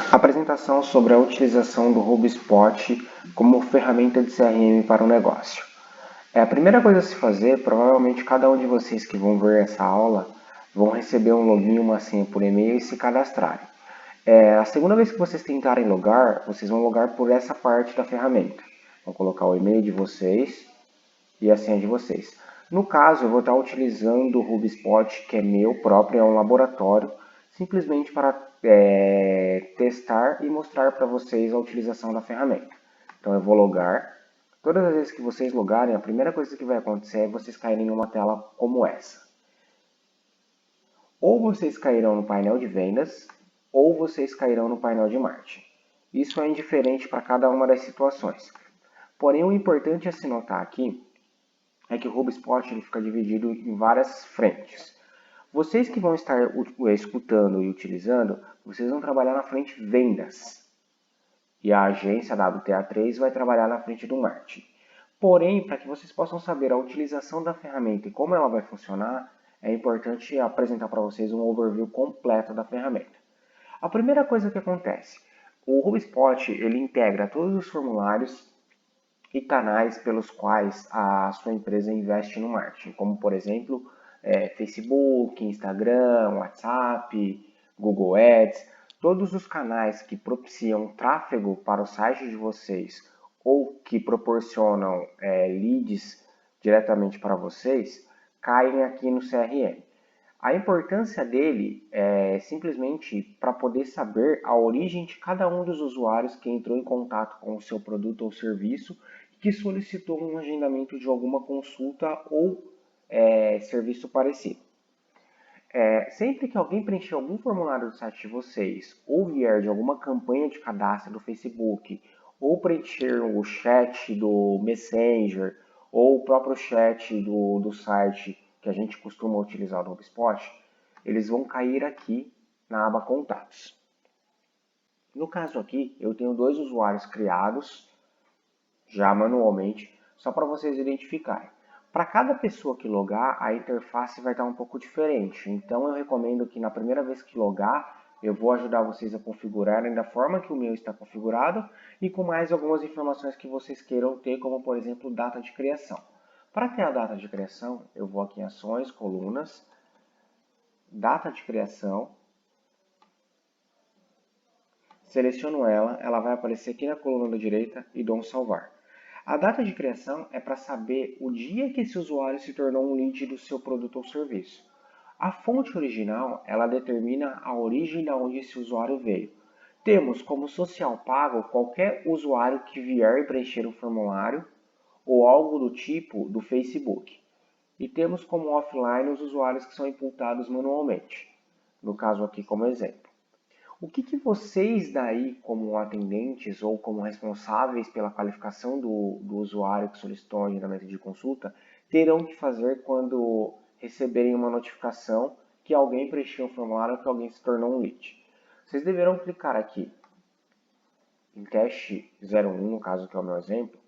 Apresentação sobre a utilização do HubSpot como ferramenta de CRM para o negócio. A primeira coisa a se fazer, provavelmente cada um de vocês que vão ver essa aula vão receber um login e uma senha por e-mail e se cadastrarem. A segunda vez que vocês tentarem logar, vocês vão logar por essa parte da ferramenta. Vão colocar o e-mail de vocês e a senha de vocês. No caso, eu vou estar utilizando o HubSpot, que é meu próprio, é um laboratório, simplesmente para testar e mostrar para vocês a utilização da ferramenta. Então eu vou logar. Todas as vezes que vocês logarem, a primeira coisa que vai acontecer é vocês caírem em uma tela como essa. Ou vocês cairão no painel de vendas, ou vocês cairão no painel de marketing. Isso é indiferente para cada uma das situações. Porém, o importante a se notar aqui é que o HubSpot ele fica dividido em várias frentes. Vocês que vão estar escutando e utilizando, vocês vão trabalhar na frente vendas. E a agência WTA3 vai trabalhar na frente do marketing. Porém, para que vocês possam saber a utilização da ferramenta e como ela vai funcionar, é importante apresentar para vocês um overview completo da ferramenta. A primeira coisa que acontece, o HubSpot ele integra todos os formulários e canais pelos quais a sua empresa investe no marketing, como por exemplo, Facebook, Instagram, WhatsApp, Google Ads, todos os canais que propiciam tráfego para o site de vocês ou que proporcionam leads diretamente para vocês, caem aqui no CRM. A importância dele é simplesmente para poder saber a origem de cada um dos usuários que entrou em contato com o seu produto ou serviço e que solicitou um agendamento de alguma consulta ou serviço parecido. Sempre que alguém preencher algum formulário do site de vocês ou vier de alguma campanha de cadastro do Facebook ou preencher o chat do Messenger ou o próprio chat do site que a gente costuma utilizar no HubSpot, eles vão cair aqui na aba Contatos. No caso aqui, eu tenho 2 usuários criados já manualmente, só para vocês identificarem. Para cada pessoa que logar, a interface vai estar um pouco diferente. Então eu recomendo que na primeira vez que logar, eu vou ajudar vocês a configurarem da forma que o meu está configurado e com mais algumas informações que vocês queiram ter, como por exemplo, data de criação. Para ter a data de criação, eu vou aqui em Ações, Colunas, Data de Criação, seleciono ela vai aparecer aqui na coluna da direita e dou um salvar. A data de criação é para saber o dia que esse usuário se tornou um lead do seu produto ou serviço. A fonte original, ela determina a origem de onde esse usuário veio. Temos como social pago qualquer usuário que vier preencher um formulário ou algo do tipo do Facebook. E temos como offline os usuários que são imputados manualmente. No caso aqui como exemplo. O que vocês daí, como atendentes ou como responsáveis pela qualificação do usuário que solicitou um agendamento de consulta, terão que fazer quando receberem uma notificação que alguém preencheu um formulário ou que alguém se tornou um lead? Vocês deverão clicar aqui em teste 01, no caso que é o meu exemplo,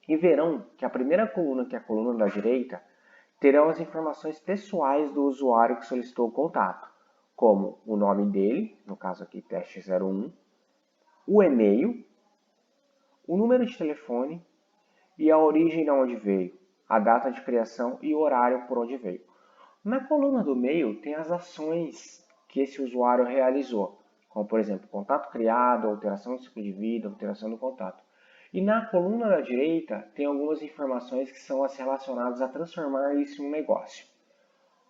e verão que a primeira coluna, que é a coluna da direita, terão as informações pessoais do usuário que solicitou o contato, como o nome dele, no caso aqui teste 01, o e-mail, o número de telefone e a origem de onde veio, a data de criação e o horário por onde veio. Na coluna do e-mail tem as ações que esse usuário realizou, como por exemplo, contato criado, alteração do ciclo de vida, alteração do contato. E na coluna da direita tem algumas informações que são as relacionadas a transformar isso em um negócio.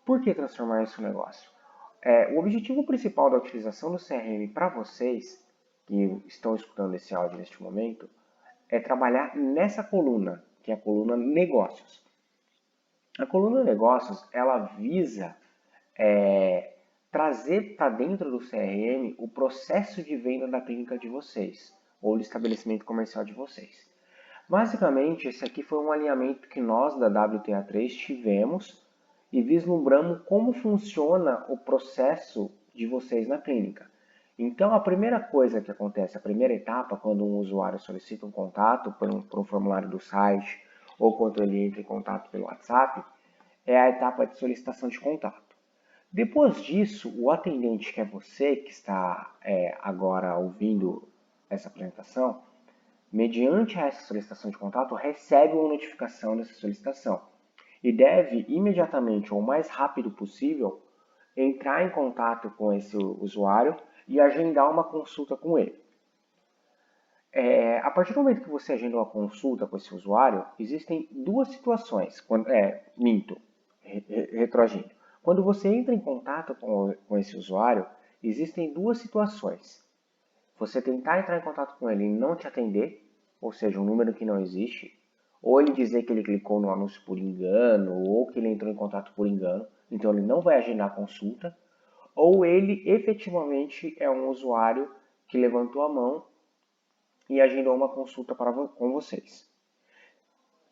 Por que transformar isso em um negócio? O objetivo principal da utilização do CRM para vocês, que estão escutando esse áudio neste momento, é trabalhar nessa coluna, que é a coluna negócios. A coluna negócios, ela visa trazer para dentro do CRM o processo de venda da clínica de vocês, ou do estabelecimento comercial de vocês. Basicamente, esse aqui foi um alinhamento que nós da WTA3 tivemos e vislumbramos como funciona o processo de vocês na clínica. Então, a primeira coisa que acontece, a primeira etapa, quando um usuário solicita um contato por um formulário do site ou quando ele entra em contato pelo WhatsApp, é a etapa de solicitação de contato. Depois disso, o atendente, que é você que está agora ouvindo essa apresentação, mediante essa solicitação de contato, recebe uma notificação dessa solicitação e deve imediatamente ou o mais rápido possível entrar em contato com esse usuário e agendar uma consulta com ele. A partir do momento que você agenda uma consulta com esse usuário, existem duas situações. Retroagindo. Quando você entra em contato com esse usuário, existem duas situações. Você tentar entrar em contato com ele e não te atender, ou seja, um número que não existe, ou ele dizer que ele clicou no anúncio por engano, ou que ele entrou em contato por engano, então ele não vai agendar a consulta, ou ele efetivamente é um usuário que levantou a mão e agendou uma consulta com vocês.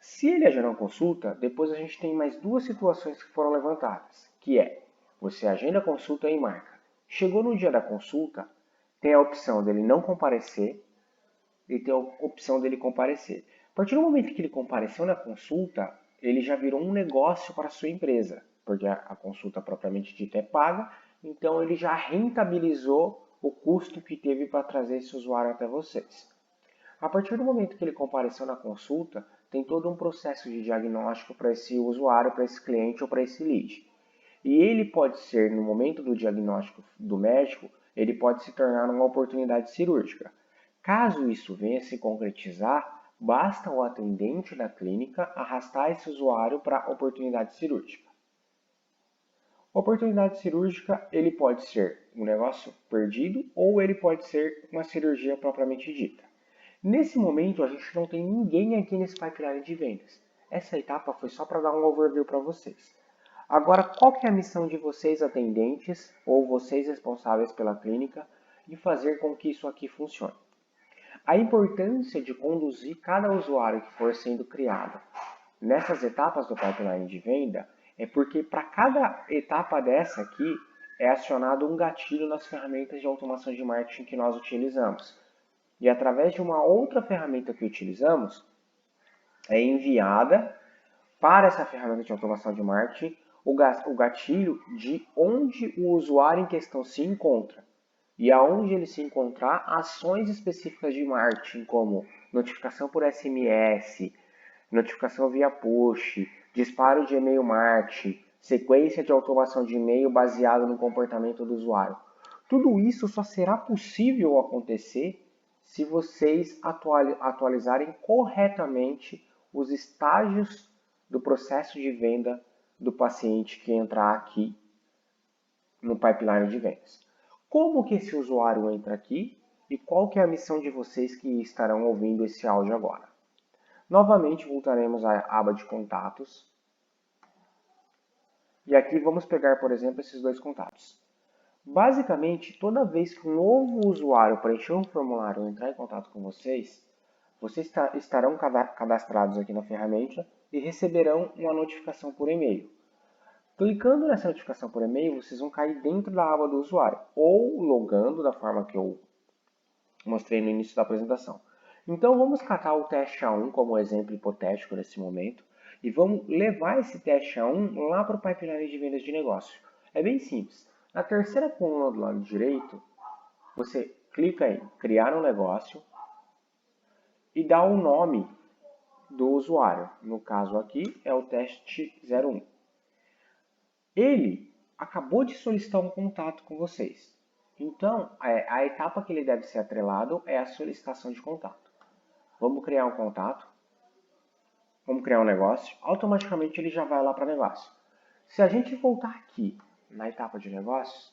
Se ele agendou uma consulta, depois a gente tem mais duas situações que foram levantadas, que é, você agenda a consulta e marca. Chegou no dia da consulta, tem a opção dele não comparecer e tem a opção dele comparecer. A partir do momento que ele compareceu na consulta, ele já virou um negócio para a sua empresa, porque a consulta propriamente dita é paga, então ele já rentabilizou o custo que teve para trazer esse usuário até vocês. A partir do momento que ele compareceu na consulta, tem todo um processo de diagnóstico para esse usuário, para esse cliente ou para esse lead. E ele pode ser, no momento do diagnóstico do médico, ele pode se tornar uma oportunidade cirúrgica. Caso isso venha a se concretizar, basta o atendente da clínica arrastar esse usuário para a oportunidade cirúrgica. Oportunidade cirúrgica, ele pode ser um negócio perdido ou ele pode ser uma cirurgia propriamente dita. Nesse momento, a gente não tem ninguém aqui nesse pipeline de vendas. Essa etapa foi só para dar um overview para vocês. Agora, qual que é a missão de vocês atendentes ou vocês responsáveis pela clínica em fazer com que isso aqui funcione? A importância de conduzir cada usuário que for sendo criado nessas etapas do pipeline de venda é porque para cada etapa dessa aqui é acionado um gatilho nas ferramentas de automação de marketing que nós utilizamos. E através de uma outra ferramenta que utilizamos, é enviada para essa ferramenta de automação de marketing o gatilho de onde o usuário em questão se encontra. E aonde ele se encontrar, ações específicas de marketing, como notificação por SMS, notificação via push, disparo de e-mail marketing, sequência de automação de e-mail baseado no comportamento do usuário. Tudo isso só será possível acontecer se vocês atualizarem corretamente os estágios do processo de venda do paciente que entrar aqui no pipeline de vendas. Como que esse usuário entra aqui e qual que é a missão de vocês que estarão ouvindo esse áudio agora? Novamente voltaremos à aba de contatos e aqui vamos pegar, por exemplo, esses dois contatos. Basicamente, toda vez que um novo usuário preencher um formulário ou entrar em contato com vocês estarão cadastrados aqui na ferramenta e receberão uma notificação por e-mail. Clicando nessa notificação por e-mail, vocês vão cair dentro da aba do usuário, ou logando da forma que eu mostrei no início da apresentação. Então vamos catar o teste A1 como exemplo hipotético nesse momento e vamos levar esse teste A1 lá para o pipeline de vendas de negócio. É bem simples. Na terceira coluna do lado direito, você clica em criar um negócio e dá o nome do usuário. No caso aqui é o teste 01. Ele acabou de solicitar um contato com vocês. Então, a etapa que ele deve ser atrelado é a solicitação de contato. Vamos criar um contato, vamos criar um negócio, automaticamente ele já vai lá para negócio. Se a gente voltar aqui na etapa de negócios,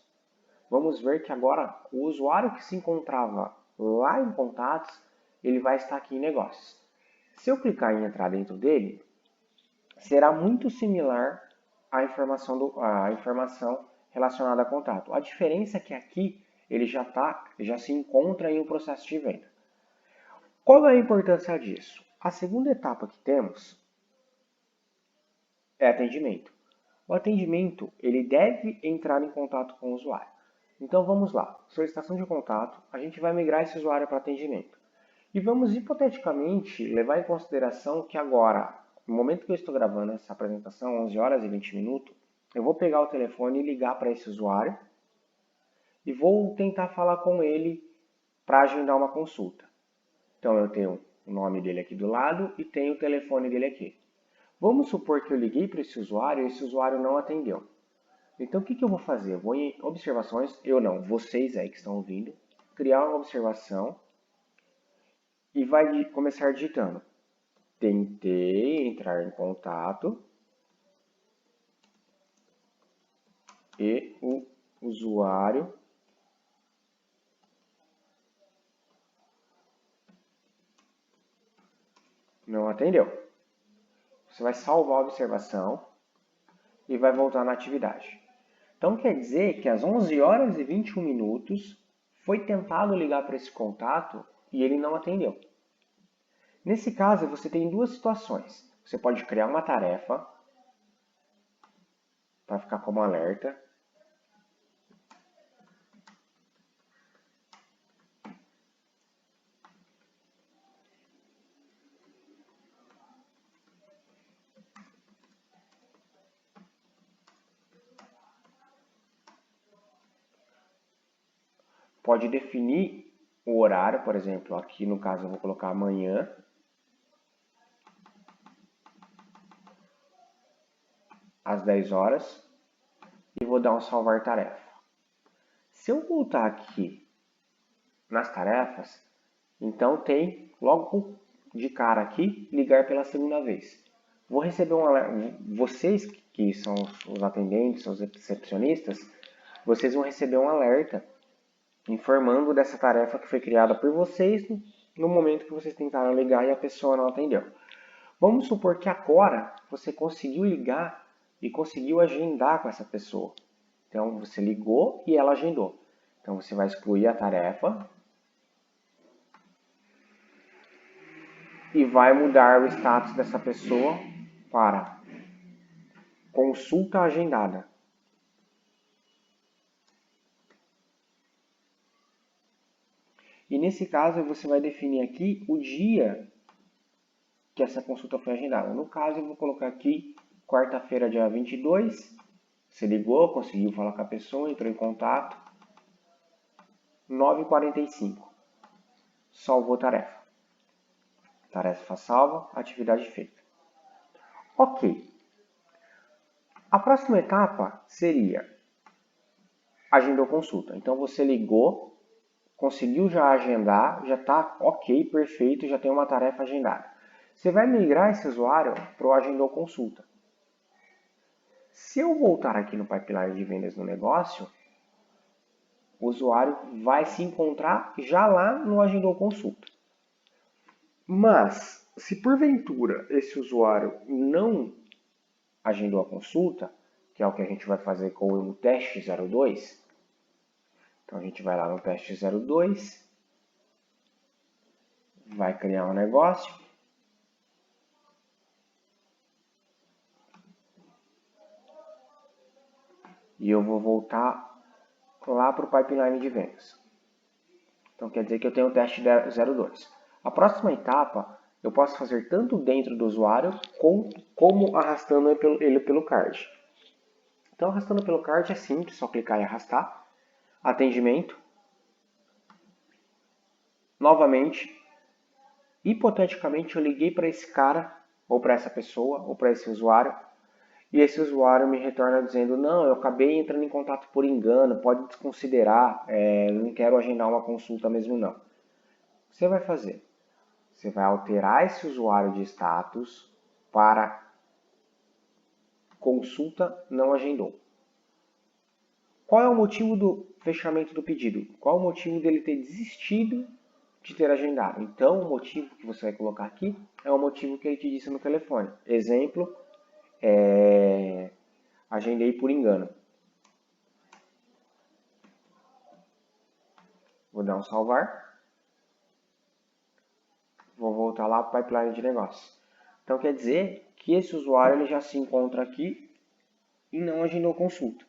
vamos ver que agora o usuário que se encontrava lá em contatos, ele vai estar aqui em negócios. Se eu clicar em entrar dentro dele, será muito similar à informação relacionada a contato. A diferença é que aqui ele já se encontra em um processo de venda. Qual é a importância disso? A segunda etapa que temos é atendimento. O atendimento ele deve entrar em contato com o usuário. Então vamos lá, solicitação de contato, a gente vai migrar esse usuário para atendimento. E vamos hipoteticamente levar em consideração que agora, no momento que eu estou gravando essa apresentação, 11 horas e 20 minutos, eu vou pegar o telefone e ligar para esse usuário e vou tentar falar com ele para agendar uma consulta. Então eu tenho o nome dele aqui do lado e tenho o telefone dele aqui. Vamos supor que eu liguei para esse usuário e esse usuário não atendeu. Então o que eu vou fazer? Eu vou em observações, vocês aí que estão ouvindo, criar uma observação e vai começar digitando. Tentei entrar em contato e o usuário não atendeu. Você vai salvar a observação e vai voltar na atividade. Então quer dizer que às 11 horas e 21 minutos foi tentado ligar para esse contato e ele não atendeu. Nesse caso, você tem duas situações. Você pode criar uma tarefa para ficar como alerta. Pode definir o horário, por exemplo, aqui no caso eu vou colocar amanhã. Às 10 horas e vou dar um salvar tarefa. Se eu voltar aqui nas tarefas, então tem logo de cara aqui ligar pela segunda vez. Vou receber um alerta. Vocês que são os atendentes, os recepcionistas, vocês vão receber um alerta informando dessa tarefa que foi criada por vocês no momento que vocês tentaram ligar e a pessoa não atendeu. Vamos supor que agora você conseguiu ligar e conseguiu agendar com essa pessoa. Então você ligou e ela agendou. Então você vai excluir a tarefa e vai mudar o status dessa pessoa para consulta agendada. E nesse caso você vai definir aqui o dia que essa consulta foi agendada. No caso eu vou colocar aqui quarta-feira, dia 22. Você ligou, conseguiu falar com a pessoa, entrou em contato. 9h45. Salvou tarefa. Tarefa salva, atividade feita. Ok. A próxima etapa seria agendou consulta. Então você ligou, conseguiu já agendar, já está ok, perfeito, já tem uma tarefa agendada. Você vai migrar esse usuário para o agendou consulta. Se eu voltar aqui no pipeline de vendas no negócio, o usuário vai se encontrar já lá no agendou consulta. Mas, se porventura esse usuário não agendou a consulta, que é o que a gente vai fazer com o teste 02, então a gente vai lá no teste 02, vai criar um negócio, e eu vou voltar lá para o pipeline de vendas. Então quer dizer que eu tenho o teste 02. A próxima etapa eu posso fazer tanto dentro do usuário como arrastando ele pelo card. Então arrastando pelo card é simples, só clicar e arrastar. Atendimento. Novamente, hipoteticamente eu liguei para esse cara, ou para essa pessoa, ou para esse usuário, e esse usuário me retorna dizendo, não, eu acabei entrando em contato por engano, pode desconsiderar, não quero agendar uma consulta mesmo não. O que você vai fazer? Você vai alterar esse usuário de status para consulta não agendou. Qual é o motivo do fechamento do pedido? Qual é o motivo dele ter desistido de ter agendado? Então, o motivo que você vai colocar aqui é o motivo que ele te disse no telefone. Exemplo, agendei por engano. Vou dar um salvar. Vou voltar lá para o pipeline de negócio. Então, quer dizer que esse usuário ele já se encontra aqui e não agendou consulta.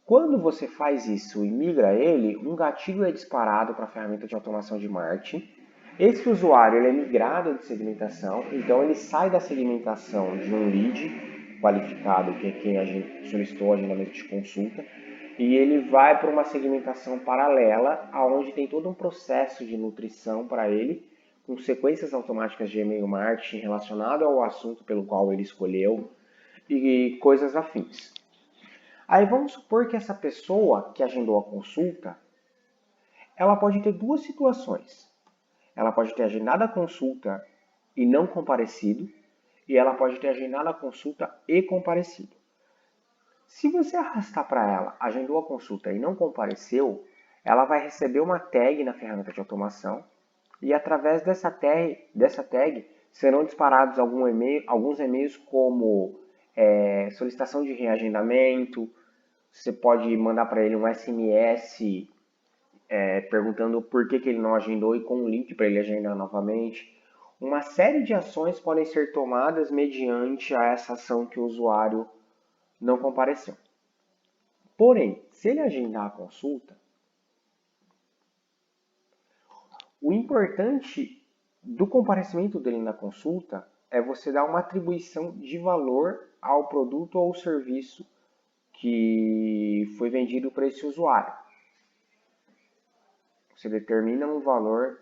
Quando você faz isso e migra ele, um gatilho é disparado para a ferramenta de automação de marketing. Esse usuário ele é migrado de segmentação, então ele sai da segmentação de um lead qualificado, que é quem solicitou o agendamento de consulta, e ele vai para uma segmentação paralela, aonde tem todo um processo de nutrição para ele, com sequências automáticas de e-mail marketing relacionado ao assunto pelo qual ele escolheu e coisas afins. Aí vamos supor que essa pessoa que agendou a consulta, ela pode ter duas situações. Ela pode ter agendado a consulta e não comparecido, e ela pode ter agendado a consulta e comparecido. Se você arrastar para ela, agendou a consulta e não compareceu, ela vai receber uma tag na ferramenta de automação e através dessa tag serão disparados alguns e-mails como solicitação de reagendamento. Você pode mandar para ele um SMS perguntando por que ele não agendou e com um link para ele agendar novamente. Uma série de ações podem ser tomadas mediante a essa ação que o usuário não compareceu. Porém, se ele agendar a consulta, o importante do comparecimento dele na consulta é você dar uma atribuição de valor ao produto ou serviço que foi vendido para esse usuário. Você determina um valor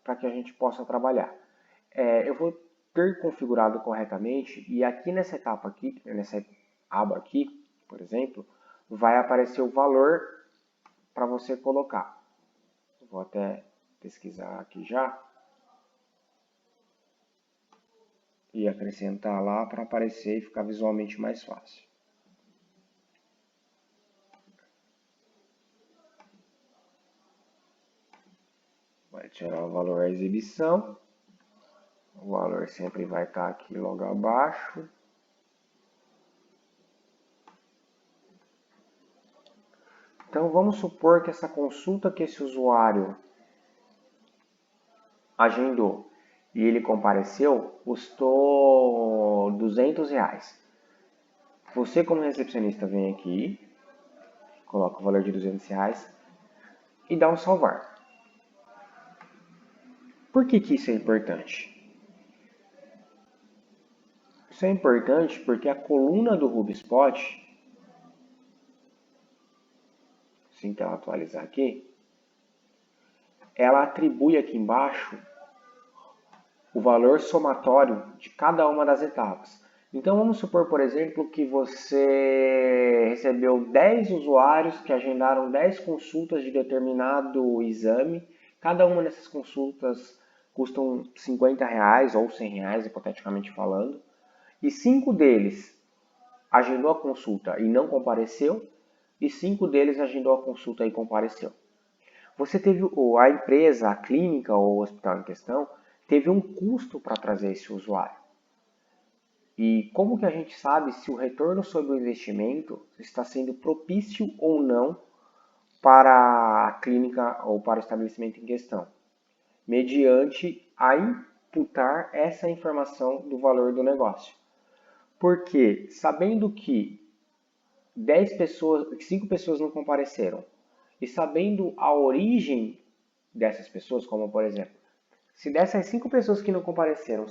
para que a gente possa trabalhar. Eu vou ter configurado corretamente e aqui nessa etapa aqui, nessa aba aqui, por exemplo, vai aparecer o valor para você colocar. Vou até pesquisar aqui já e acrescentar lá para aparecer e ficar visualmente mais fácil. Vai tirar o valor da exibição. O valor sempre vai estar aqui logo abaixo. Então vamos supor que essa consulta que esse usuário agendou e ele compareceu, custou R$200. Você como recepcionista vem aqui, coloca o valor de R$200 e dá um salvar. Por que isso é importante? Isso é importante porque a coluna do HubSpot, assim que ela atualizar aqui, ela atribui aqui embaixo o valor somatório de cada uma das etapas. Então vamos supor, por exemplo, que você recebeu 10 usuários que agendaram 10 consultas de determinado exame. Cada uma dessas consultas custam R$50 ou R$100, hipoteticamente falando. E 5 deles agendou a consulta e não compareceu, e 5 deles agendou a consulta e compareceu. Você teve, ou a empresa, a clínica ou o hospital em questão, teve um custo para trazer esse usuário. E como que a gente sabe se o retorno sobre o investimento está sendo propício ou não para a clínica ou para o estabelecimento em questão? Mediante a imputar essa informação do valor do negócio. Porque sabendo que 5 pessoas não compareceram, e sabendo a origem dessas pessoas, como por exemplo, se dessas 5 pessoas que não compareceram,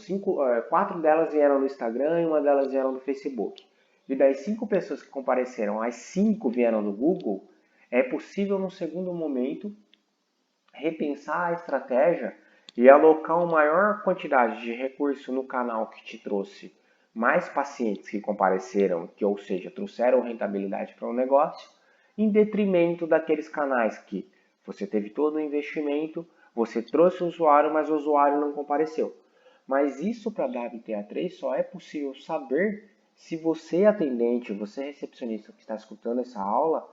4 delas vieram do Instagram e uma delas vieram do Facebook, e das 5 pessoas que compareceram, as 5 vieram do Google, é possível no segundo momento repensar a estratégia e alocar uma maior quantidade de recurso no canal que te trouxe mais pacientes que compareceram, que ou seja, trouxeram rentabilidade para o negócio, em detrimento daqueles canais que você teve todo o investimento, você trouxe o usuário, mas o usuário não compareceu. Mas isso para WTA3 só é possível saber se você, atendente, você recepcionista que está escutando essa aula,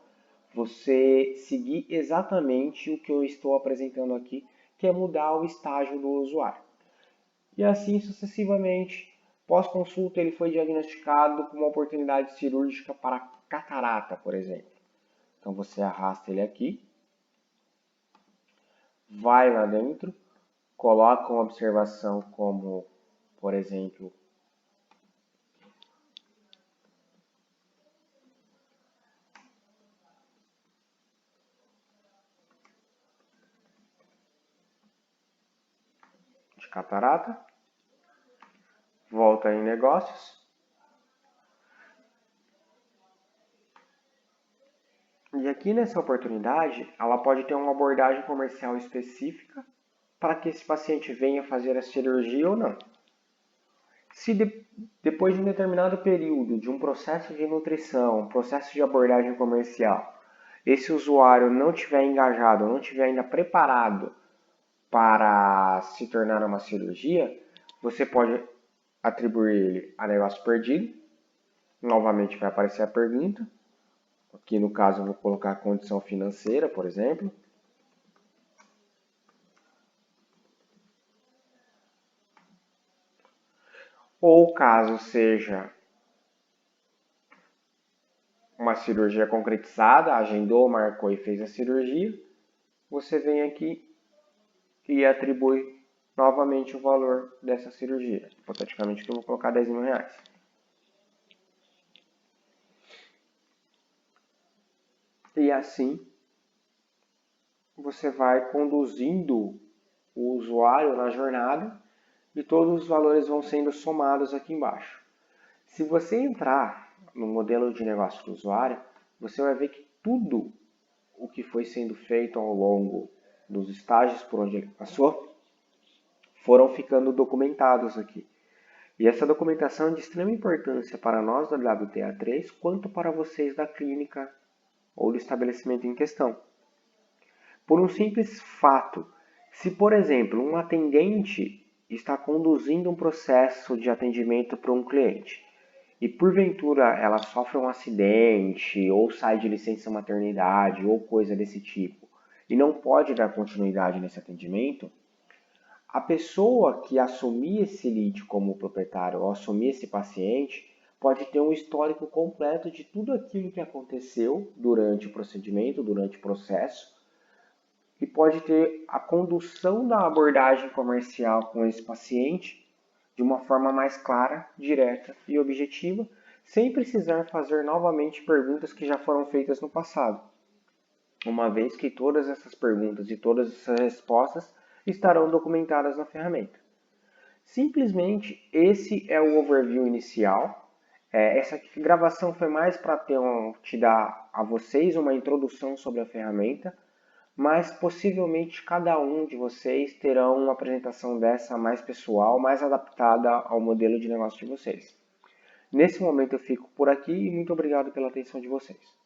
você seguir exatamente o que eu estou apresentando aqui, que é mudar o estágio do usuário. E assim sucessivamente. Pós-consulta, ele foi diagnosticado com uma oportunidade cirúrgica para catarata, por exemplo. Então você arrasta ele aqui, vai lá dentro, coloca uma observação como, por exemplo, de catarata, volta em negócios, aqui nessa oportunidade, ela pode ter uma abordagem comercial específica para que esse paciente venha fazer a cirurgia ou não. Se depois de um determinado período de um processo de nutrição, processo de abordagem comercial, esse usuário não estiver engajado, não estiver ainda preparado para se tornar uma cirurgia, você pode atribuir ele a negócio perdido. Novamente vai aparecer a pergunta. Aqui no caso eu vou colocar a condição financeira, por exemplo. Ou caso seja uma cirurgia concretizada, agendou, marcou e fez a cirurgia, você vem aqui e atribui novamente o valor dessa cirurgia. Hipoteticamente que eu vou colocar 10 mil reais. E assim você vai conduzindo o usuário na jornada e todos os valores vão sendo somados aqui embaixo. Se você entrar no modelo de negócio do usuário, você vai ver que tudo o que foi sendo feito ao longo dos estágios por onde ele passou foram ficando documentados aqui. E essa documentação é de extrema importância para nós da WTA3, quanto para vocês da clínica ou do estabelecimento em questão. Por um simples fato, se por exemplo um atendente está conduzindo um processo de atendimento para um cliente e porventura ela sofre um acidente ou sai de licença maternidade ou coisa desse tipo e não pode dar continuidade nesse atendimento, a pessoa que assumir esse lead como proprietário ou assumir esse paciente pode ter um histórico completo de tudo aquilo que aconteceu durante o procedimento, durante o processo, e pode ter a condução da abordagem comercial com esse paciente de uma forma mais clara, direta e objetiva, sem precisar fazer novamente perguntas que já foram feitas no passado, uma vez que todas essas perguntas e todas essas respostas estarão documentadas na ferramenta. Simplesmente esse é o overview inicial. Essa gravação foi mais para te dar a vocês uma introdução sobre a ferramenta, mas possivelmente cada um de vocês terá uma apresentação dessa mais pessoal, mais adaptada ao modelo de negócio de vocês. Nesse momento eu fico por aqui e muito obrigado pela atenção de vocês.